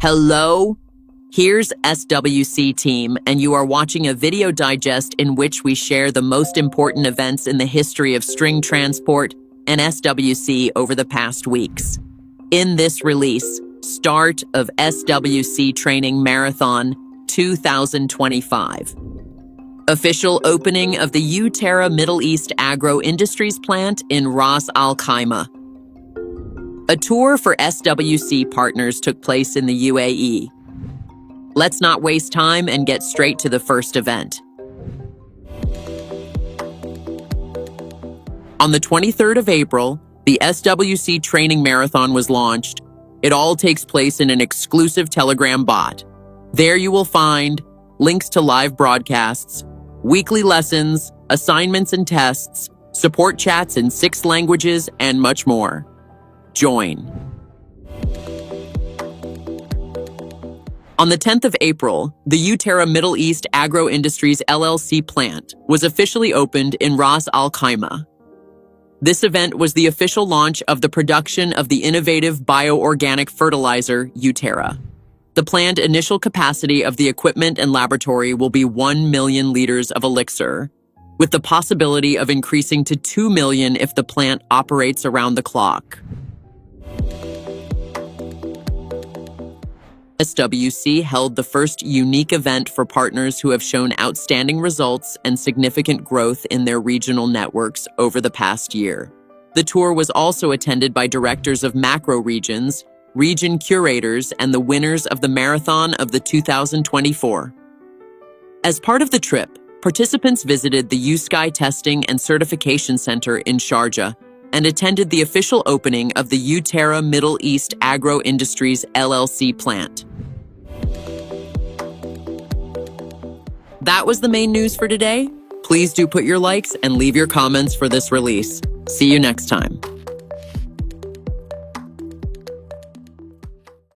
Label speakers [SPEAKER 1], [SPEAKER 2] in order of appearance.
[SPEAKER 1] Hello, here's SWC team, and you are watching a video digest in which we share the most important events in the history of string transport and SWC over the past weeks. In this release, start of SWC Training Marathon 2025. Official opening of the uTerra Middle East Agro Industries plant in Ras Al Khaimah. A tour for SWC partners took place in the UAE. Let's not waste time and get straight to the first event. On the 23rd of April, the SWC Training Marathon was launched. It all takes place in an exclusive Telegram bot. There you will find links to live broadcasts, weekly lessons, assignments and tests, support chats in 6 languages, and much more. Join. On the 10th of April, the uTerra Middle East Agro Industries LLC plant was officially opened in Ras Al Khaimah. This event was the official launch of the production of the innovative bioorganic fertilizer, uTerra. The planned initial capacity of the equipment and laboratory will be 1 million liters of elixir, with the possibility of increasing to 2 million if the plant operates around the clock. SWC held the first unique event for partners who have shown outstanding results and significant growth in their regional networks over the past year. The tour was also attended by directors of macro regions, region curators, and the winners of the marathon of the 2024. As part of the trip, participants visited the USky Testing and Certification Center in Sharjah and attended the official opening of the uTerra Middle East Agro Industries LLC plant. That was the main news for today. Please do put your likes and leave your comments for this release. See you next time.